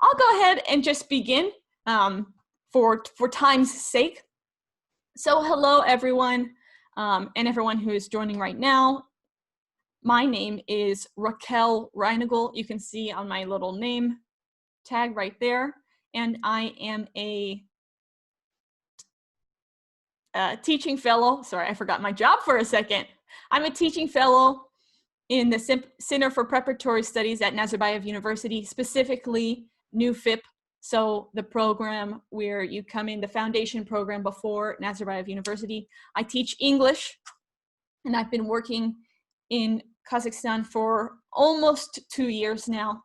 I'll go ahead and just begin for time's sake. So hello everyone, and everyone who is joining right now. My name is Raquel Reinigal. You can see on my little name tag right there. And I am a teaching fellow. Sorry, I forgot my job for a second. I'm a teaching fellow in the Center for Preparatory Studies at Nazarbayev University, specifically NUFIP. So the program where you come in, the foundation program before Nazarbayev University. I teach English, and I've been working in Kazakhstan for almost 2 years now,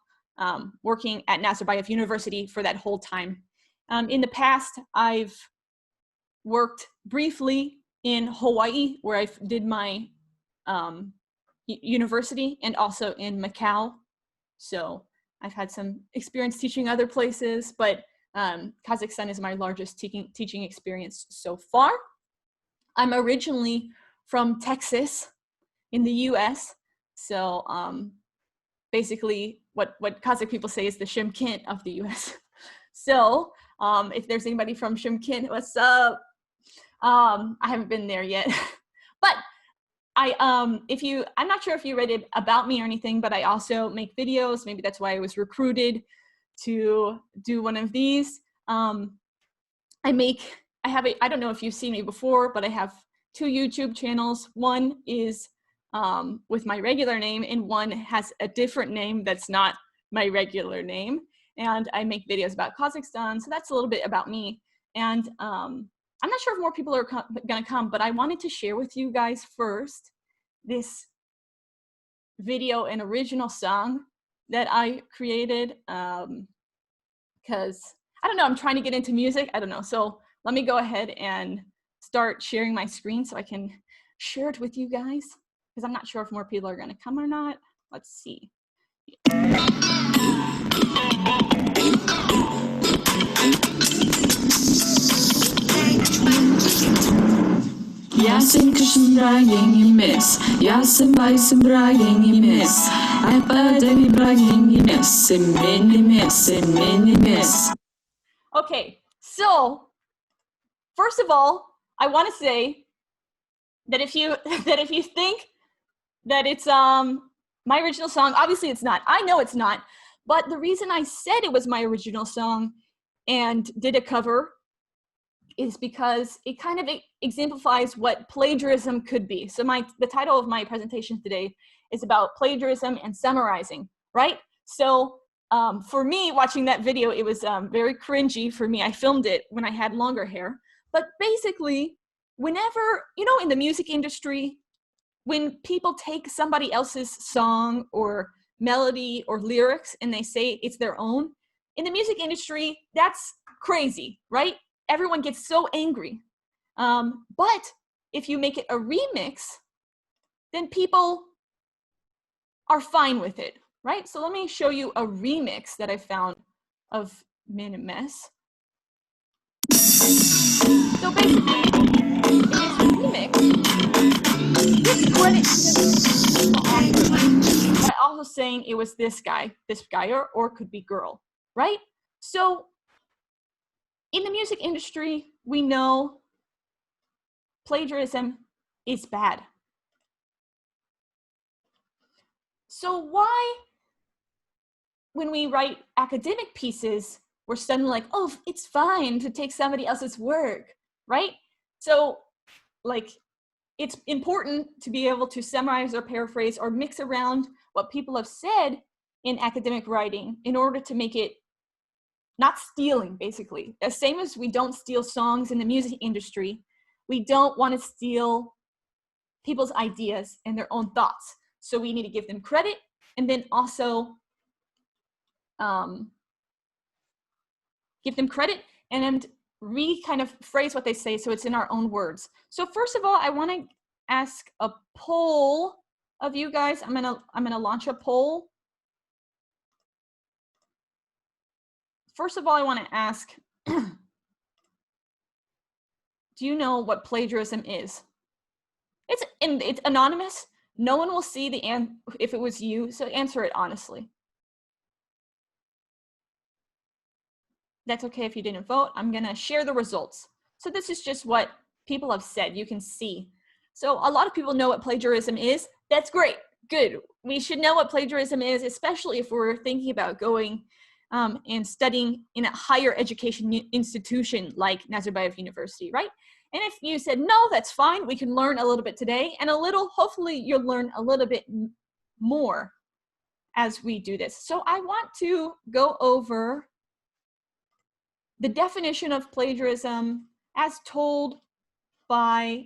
working at Nazarbayev University for that whole time. In the past, I've worked briefly in Hawaii, where I did my university, and also in Macau. So I've had some experience teaching other places, but Kazakhstan is my largest teaching experience so far. I'm originally from Texas in the US. So basically what Kazakh people say is the Shymkent of the US. So if there's anybody from Shymkent, what's up? I haven't been there yet, but I'm not sure if you read it about me or anything, but I also make videos. Maybe that's why I was recruited to do one of these. I don't know if you've seen me before, but I have 2 YouTube channels. One is with my regular name, and one has a different name that's not my regular name. And I make videos about Kazakhstan. So that's a little bit about me. And I'm not sure if more people are gonna come, but I wanted to share with you guys first this video and original song that I created, because I don't know, I'm trying to get into music. I don't know. So let me go ahead and start sharing my screen so I can share it with you guys, because I'm not sure if more people are gonna come or not. Let's see. Yasin kışın bragingimiz, Yasin baysin bragingimiz, Aypada bragingimiz, semenimiz. Okay, so first of all, I want to say that if you think that it's my original song, obviously it's not. I know it's not, but the reason I said it was my original song and did a cover is because it kind of exemplifies what plagiarism could be. So the title of my presentation today is about plagiarism and summarizing, right? So for me, watching that video, it was very cringy for me. I filmed it when I had longer hair. But basically, whenever, in the music industry, when people take somebody else's song or melody or lyrics and they say it's their own, in the music industry, that's crazy, right? Everyone gets so angry. But if you make it a remix, then people are fine with it, right? So let me show you a remix that I found of Minimes. So basically, in this remix, this credit by also saying it was this guy, or could be girl, right? So in the music industry, we know plagiarism is bad. So why, when we write academic pieces, we're suddenly like, oh, it's fine to take somebody else's work, right? So it's important to be able to summarize or paraphrase or mix around what people have said in academic writing in order to make it not stealing, basically. The same as we don't steal songs in the music industry, we don't want to steal people's ideas and their own thoughts. So we need to give them credit, and then also give them credit and kind of phrase what they say so it's in our own words. So first of all, I want to ask a poll of you guys. I'm gonna launch a poll. First of all, I want to ask, do you know what plagiarism is? It's anonymous. No one will see if it was you, so answer it honestly. That's okay if you didn't vote. I'm gonna share the results. So this is just what people have said, you can see. So a lot of people know what plagiarism is. That's great, good. We should know what plagiarism is, especially if we're thinking about going and studying in a higher education institution like Nazarbayev University, right? And if you said, no, that's fine, we can learn a little bit today, and hopefully you'll learn a little bit more as we do this. So I want to go over the definition of plagiarism as told by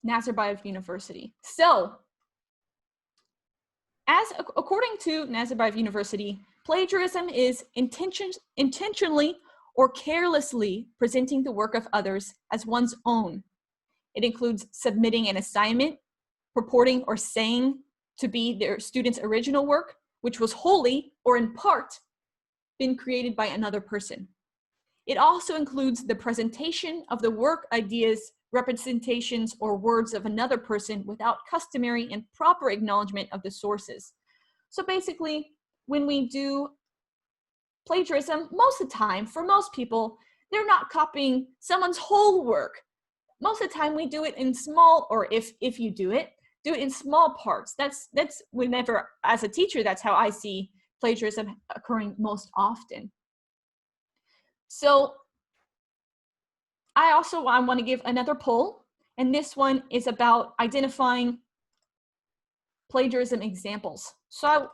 Nazarbayev University. So, according to Nazarbayev University, plagiarism is intentionally or carelessly presenting the work of others as one's own. It includes submitting an assignment, purporting or saying to be their student's original work, which was wholly or in part been created by another person. It also includes the presentation of the work, ideas, representations, or words of another person without customary and proper acknowledgement of the sources. So basically, when we do plagiarism, most of the time, for most people, they're not copying someone's whole work. Most of the time we do it in small, or if you do it in small parts. That's whenever, as a teacher, that's how I see plagiarism occurring most often. So I want to give another poll, and this one is about identifying plagiarism examples. So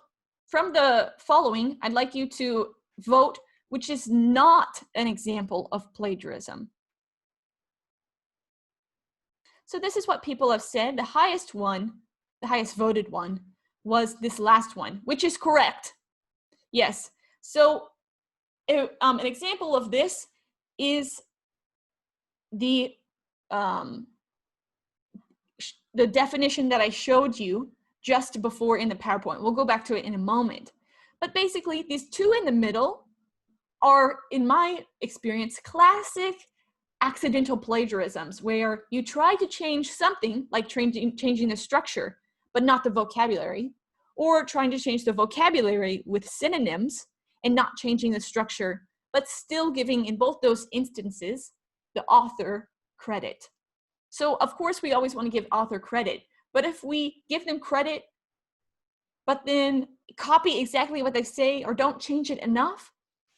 from the following, I'd like you to vote which is not an example of plagiarism. So this is what people have said. The highest voted one, was this last one, which is correct. Yes. So an example of this is the definition that I showed you just before in the PowerPoint. We'll go back to it in a moment. But basically, these two in the middle are, in my experience, classic accidental plagiarisms, where you try to change something, like changing the structure, but not the vocabulary, or trying to change the vocabulary with synonyms and not changing the structure, but still giving, in both those instances, the author credit. So of course we always want to give author credit, but if we give them credit, but then copy exactly what they say or don't change it enough,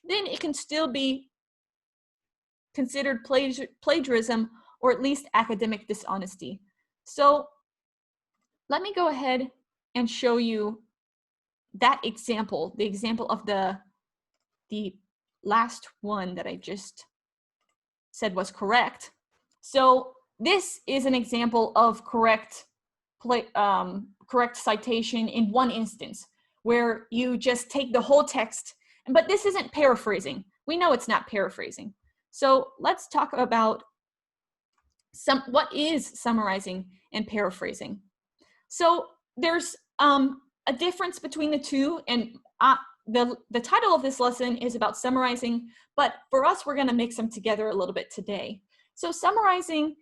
then it can still be considered plagiarism, or at least academic dishonesty. So let me go ahead and show you that example, the example of the last one that I just said was correct. So this is an example of correct citation in one instance, where you just take the whole text, but this isn't paraphrasing. We know it's not paraphrasing. So let's talk about what is summarizing and paraphrasing. So there's a difference between the two, and the title of this lesson is about summarizing, but for us, we're gonna mix them together a little bit today. So summarizing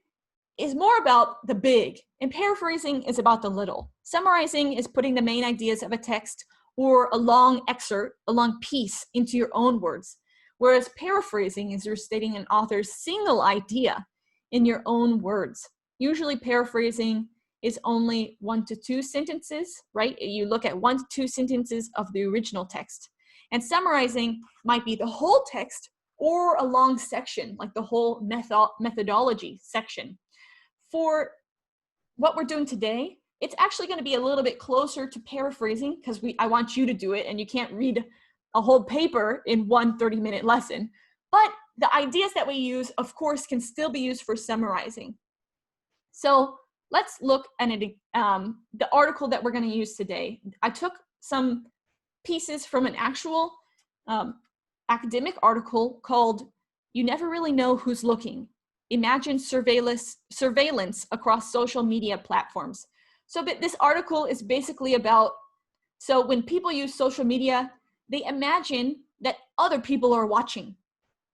is more about the big, and paraphrasing is about the little. Summarizing is putting the main ideas of a text or a long excerpt, a long piece, into your own words, whereas paraphrasing is restating an author's single idea in your own words. Usually paraphrasing is only 1 to 2 sentences, right? You look at 1 to 2 sentences of the original text. And summarizing might be the whole text or a long section, like the whole methodology section. For what we're doing today, it's actually going to be a little bit closer to paraphrasing, because I want you to do it, and you can't read a whole paper in one 30-minute lesson. But the ideas that we use, of course, can still be used for summarizing. So let's look at the article that we're going to use today. I took some pieces from an actual academic article called "You Never Really Know Who's Looking. Imagine surveillance across social media platforms." So this article is basically about, so when people use social media, they imagine that other people are watching,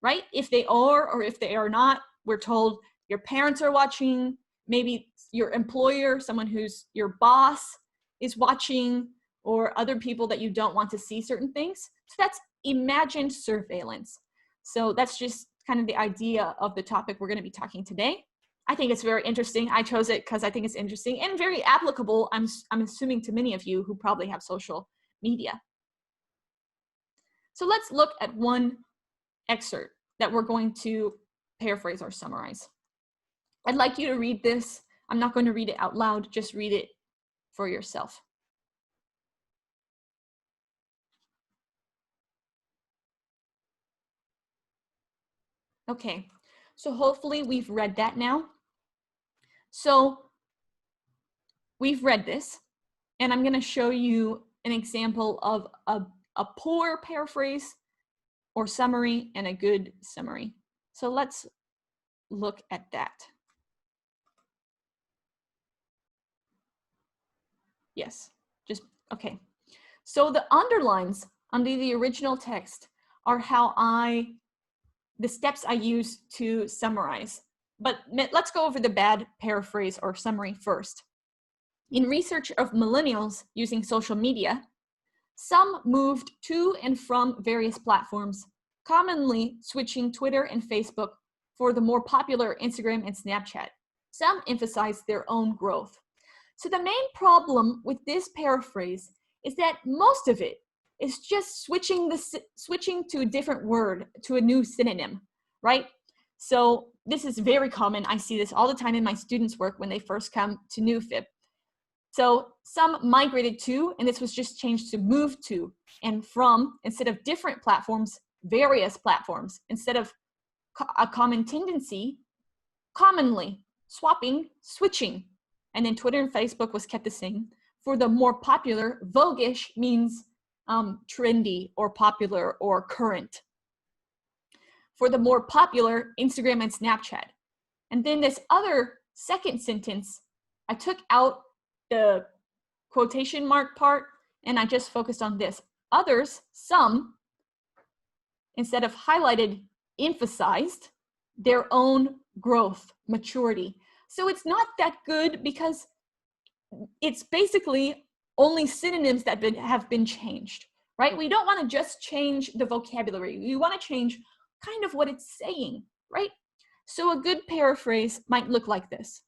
right? If they are or if they are not, we're told your parents are watching, maybe your employer, someone who's your boss is watching, or other people that you don't want to see certain things. So that's imagined surveillance. So that's just kind of the idea of the topic we're going to be talking today. I think it's very interesting. I chose it because I think it's interesting and very applicable, I'm assuming, to many of you who probably have social media. So let's look at one excerpt that we're going to paraphrase or summarize. I'd like you to read this. I'm not going to read it out loud, just read it for yourself. Okay, so hopefully we've read that now. So we've read this, and I'm going to show you an example of a poor paraphrase or summary and a good summary. So let's look at that. Yes, just, okay. So the underlines under the original text are the steps I use to summarize. But let's go over the bad paraphrase or summary first. In research of millennials using social media, some moved to and from various platforms, commonly switching Twitter and Facebook for the more popular Instagram and Snapchat. Some emphasized their own growth. So the main problem with this paraphrase is that most of it is just switching to a different word, to a new synonym, right? So this is very common. I see this all the time in my students' work when they first come to NewFib. So some migrated to, and this was just changed to move to, and from, instead of different platforms, various platforms. Instead of a common tendency, commonly, swapping, switching. And then Twitter and Facebook was kept the same. For the more popular, voguish means trendy or popular or current. For the more popular, Instagram and Snapchat. And then this other second sentence, I took out the quotation mark part and I just focused on this. Others, some, instead of highlighted, emphasized their own growth, maturity. So it's not that good because it's basically only synonyms that have been changed, right? We don't want to just change the vocabulary. We want to change kind of what it's saying, right? So a good paraphrase might look like this.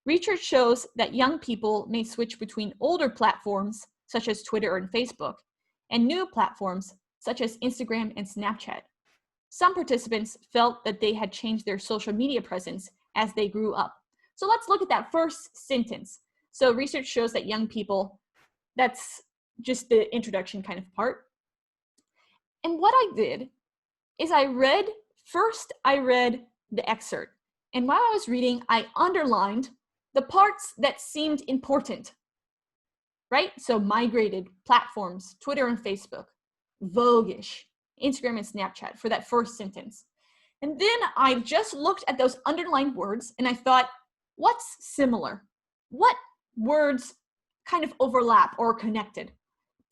Research shows that young people may switch between older platforms, such as Twitter and Facebook, and new platforms, such as Instagram and Snapchat. Some participants felt that they had changed their social media presence as they grew up. So let's look at that first sentence. So research shows that young people, that's just the introduction kind of part. And what I did is I read the excerpt. And while I was reading, I underlined the parts that seemed important, right? So migrated, platforms, Twitter and Facebook, voguish, Instagram and Snapchat for that first sentence. And then I just looked at those underlined words and I thought, what's similar? What words kind of overlap or connected?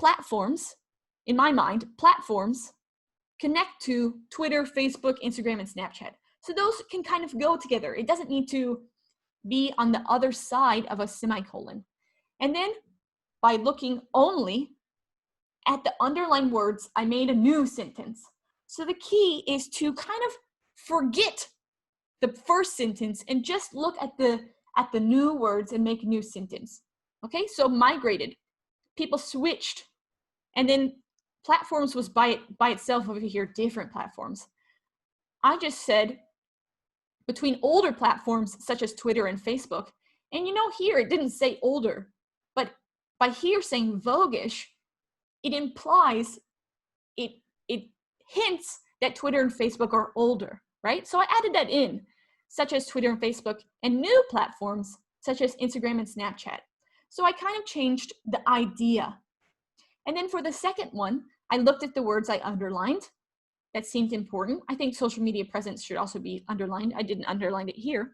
Platforms, in my mind, platforms connect to Twitter, Facebook, Instagram, and Snapchat. So those can kind of go together. It doesn't need to be on the other side of a semicolon. And then by looking only at the underlined words, I made a new sentence. So the key is to kind of forget the first sentence and just look at the new words and make a new sentence. Okay, so migrated, people switched, and then platforms was by itself over here, different platforms. I just said between older platforms such as Twitter and Facebook. And you know, here it didn't say older, but by here saying voguish, it implies, it hints that Twitter and Facebook are older, right? So I added that in, such as Twitter and Facebook, and new platforms such as Instagram and Snapchat. So I kind of changed the idea. And then for the second one, I looked at the words I underlined that seemed important. I think social media presence should also be underlined. I didn't underline it here.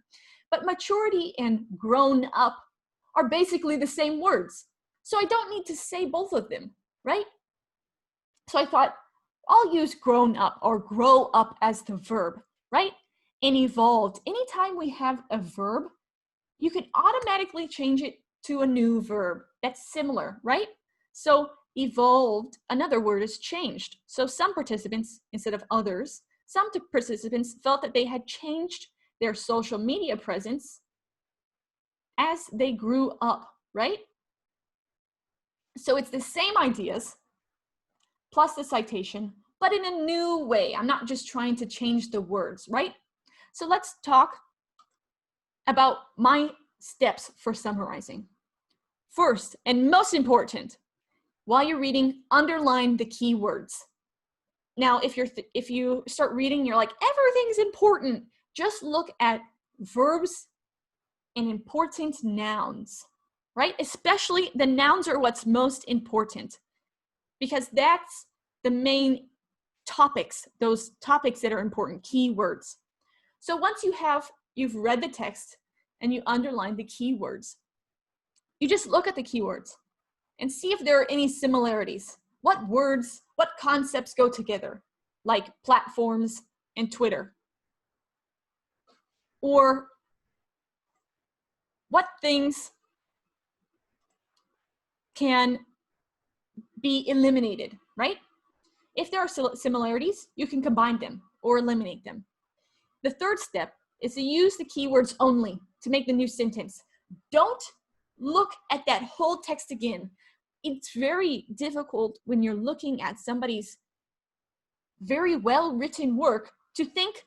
But maturity and grown up are basically the same words. So I don't need to say both of them, right? So I thought, I'll use grown up or grow up as the verb, right? And evolved. Anytime we have a verb, you can automatically change it to a new verb that's similar, right? So evolved, another word is changed. So some participants, instead of others, some participants felt that they had changed their social media presence as they grew up, right? So it's the same ideas plus the citation, but in a new way. I'm not just trying to change the words, right? So let's talk about my steps for summarizing. First, and most important, while you're reading, underline the key words. Now, if you start reading, you're like, everything's important, just look at verbs and important nouns, right? Especially the nouns are what's most important, because that's the main topics, those topics that are important, keywords. So once you've read the text and you underline the keywords, you just look at the keywords and see if there are any similarities. What words, what concepts go together, like platforms and Twitter? Or what things can be eliminated, right? If there are similarities, you can combine them or eliminate them. The third step is to use the keywords only to make the new sentence. Don't look at that whole text again. It's very difficult when you're looking at somebody's very well-written work to think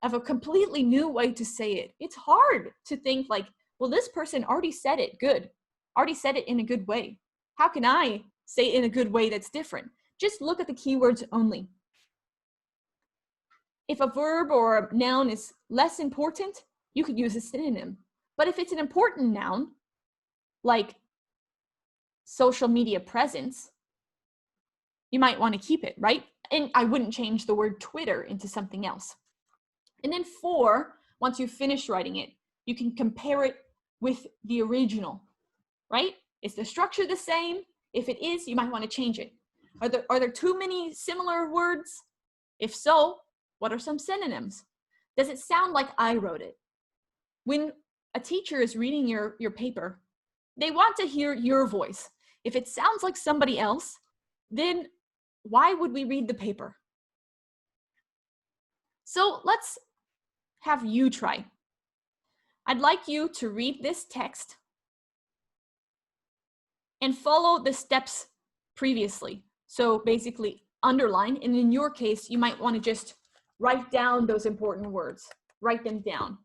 of a completely new way to say it. It's hard to think like, well, this person already said it good, already said it in a good way. How can I say it in a good way that's different? Just look at the keywords only. If a verb or a noun is less important, you could use a synonym. But if it's an important noun, like social media presence, you might want to keep it, right? And I wouldn't change the word Twitter into something else. And then 4, once you finish writing it, you can compare it with the original, right? Is the structure the same? If it is, you might want to change it. Are there too many similar words? If so, what are some synonyms? Does it sound like I wrote it? When a teacher is reading your paper, they want to hear your voice. If it sounds like somebody else, then why would we read the paper? So let's have you try. I'd like you to read this text and follow the steps previously. So basically underline, and in your case, you might want to just write down those important words, write them down.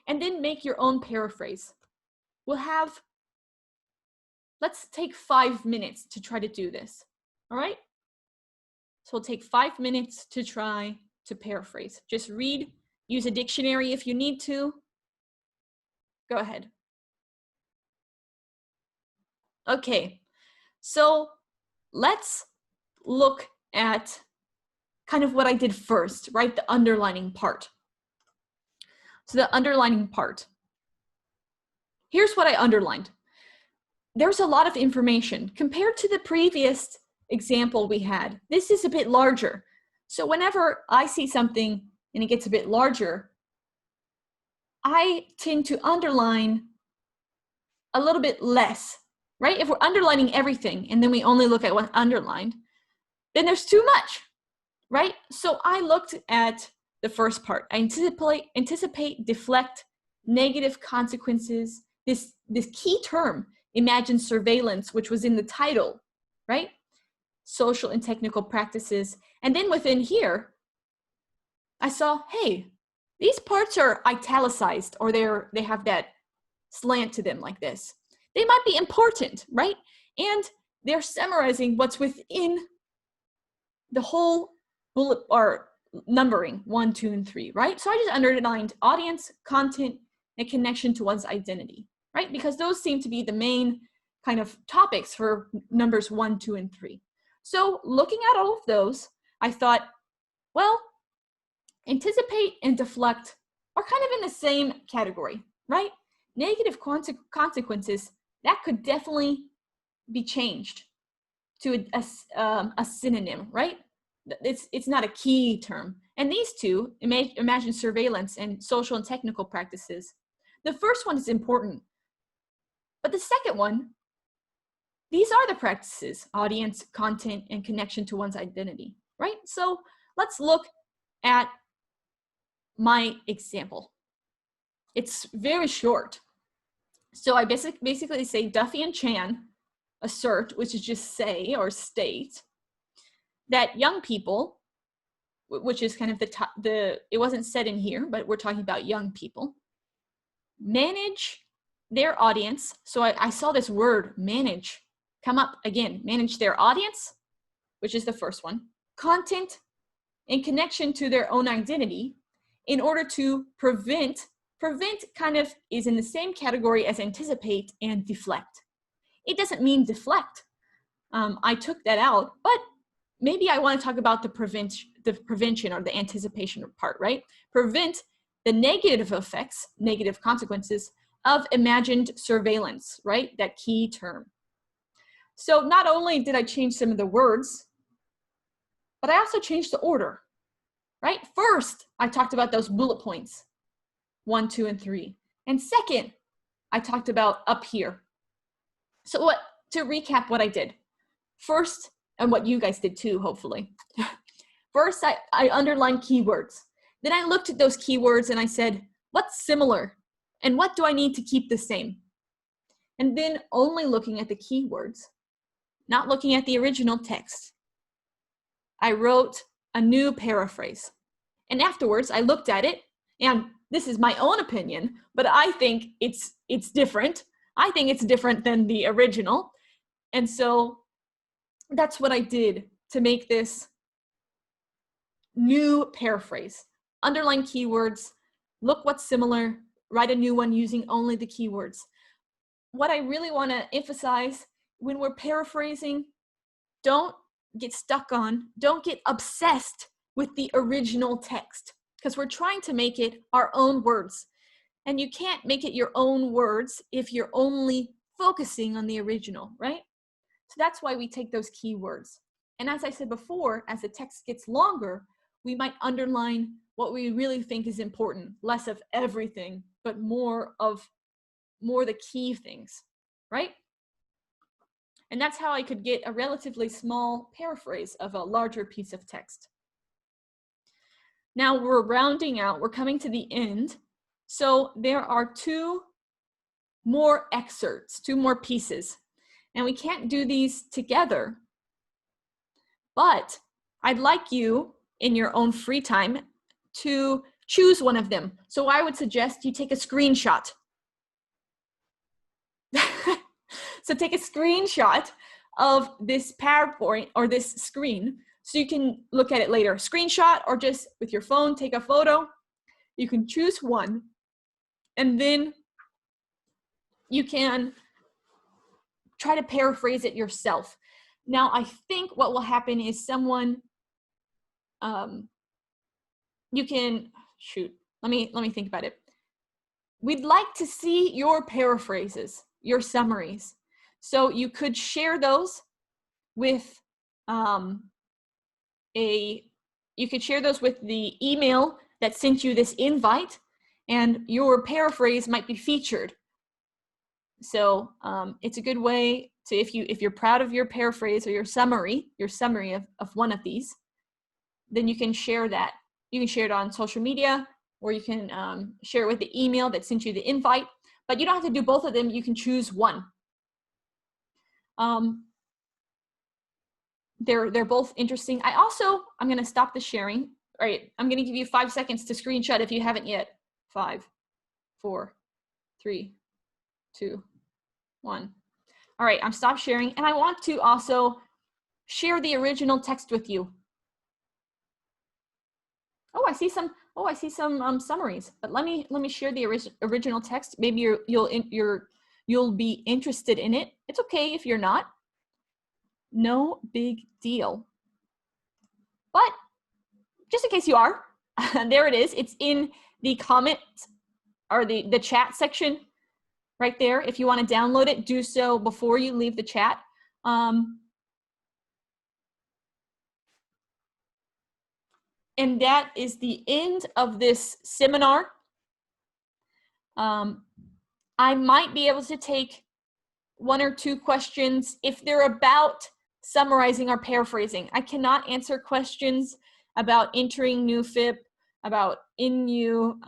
And then make your own paraphrase. Let's take 5 minutes to try to do this, all right? So we'll take 5 minutes to try to paraphrase. Just read, use a dictionary if you need to. Go ahead. Okay, so let's look at kind of what I did first, right? The underlining part. So the underlining part. Here's what I underlined. There's a lot of information compared to the previous example we had. This is a bit larger. So whenever I see something and it gets a bit larger, I tend to underline a little bit less, right? If we're underlining everything and then we only look at what's underlined, then there's too much, right? So I looked at the first part. I anticipate, deflect, negative consequences, this key term, imagine surveillance, which was in the title, right? Social and technical practices. And then within here, I saw, hey, these parts are italicized, or they have that slant to them like this. They might be important, right? And they're summarizing what's within the whole bullet or numbering 1, 2, and 3, right? So I just underlined audience, content, and connection to one's identity, right? Because those seem to be the main kind of topics for numbers 1, 2, and 3. So looking at all of those, I thought, well, anticipate and deflect are kind of in the same category, right? Negative consequences, that could definitely be changed to a synonym, right? It's not a key term. And these two, imagine surveillance and social and technical practices, the first one is important, but the second one these are the practices: audience, content, and connection to one's identity, right? So let's look at my example. It's very short. So I basically say Duffy and Chan assert, which is just say or state, that young people, which is kind of it wasn't said in here, but we're talking about young people, manage their audience. So I saw this word manage come up again. Manage their audience, which is the first one. Content in connection to their own identity, in order to prevent kind of is in the same category as anticipate and deflect. It doesn't mean deflect. I took that out, but maybe I want to talk about the prevention or the anticipation part, right? Prevent the negative effects, negative consequences of imagined surveillance, right? That key term. So not only did I change some of the words, but I also changed the order, right? First, I talked about those bullet points, 1, 2, and 3. And second, I talked about up here. So to recap what I did. First, and what you guys did too, hopefully. First, I underlined keywords. Then I looked at those keywords and I said, what's similar? And what do I need to keep the same? And then only looking at the keywords, not looking at the original text, I wrote a new paraphrase. And afterwards, I looked at it, and this is my own opinion, but I think it's different. I think it's different than the original. And so that's what I did to make this new paraphrase. Underline keywords, look what's similar, write a new one using only the keywords. What I really want to emphasize when we're paraphrasing, don't get obsessed with the original text, because we're trying to make it our own words. And you can't make it your own words if you're only focusing on the original, right? So that's why we take those keywords. And as I said before, as the text gets longer, we might underline what we really think is important, less of everything, but more the key things, right? And that's how I could get a relatively small paraphrase of a larger piece of text. Now we're rounding out, we're coming to the end. So there are 2 more excerpts, 2 more pieces. And we can't do these together, but I'd like you in your own free time to choose one of them. So I would suggest you take a screenshot. So take a screenshot of this PowerPoint or this screen so you can look at it later. Screenshot, or just with your phone, take a photo. You can choose one, and then you can try to paraphrase it yourself. Now, I think what will happen is someone, you can, let me think about it. We'd like to see your paraphrases, your summaries. So you could share those with you could share those with the email that sent you this invite, and your paraphrase might be featured. So it's a good way to, if you're proud of your paraphrase or your summary of one of these, then you can share that. You can share it on social media, or you can share it with the email that sent you the invite. But you don't have to do both of them. You can choose one. They're both interesting. I'm going to stop the sharing. All right, I'm going to give you 5 seconds to screenshot if you haven't yet. 5, 4, 3, 2, 1. All right, I'm stopped sharing, and I want to also share the original text with you. Oh, I see some summaries, but let me share the original text. Maybe you'll be interested in it. It's okay if you're not. No big deal. But just in case you are, there it is. It's in the comment or the chat section right there. If you want to download it, do so before you leave the chat. And that is the end of this seminar. I might be able to take 1 or 2 questions if they're about summarizing or paraphrasing. I cannot answer questions about entering new FIP, about in-new.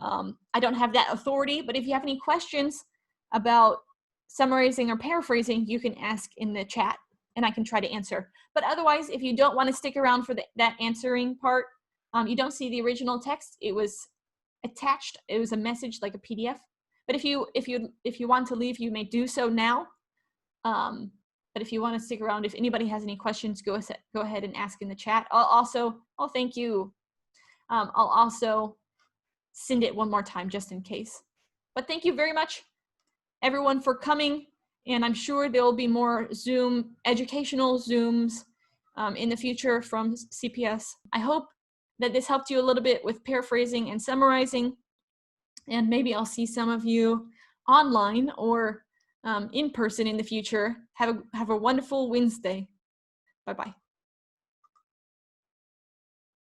I don't have that authority, but if you have any questions about summarizing or paraphrasing, you can ask in the chat and I can try to answer. But otherwise, if you don't want to stick around for that answering part, you don't see the original text. It was attached. It was a message like a PDF. But if you want to leave, you may do so now. But if you want to stick around, if anybody has any questions, go ahead and ask in the chat. Oh, thank you. I'll also send it one more time just in case. But thank you very much, everyone, for coming. And I'm sure there will be more educational Zooms in the future from CPS. I hope that this helped you a little bit with paraphrasing and summarizing. And maybe I'll see some of you online or in person in the future. Have a wonderful Wednesday. Bye-bye.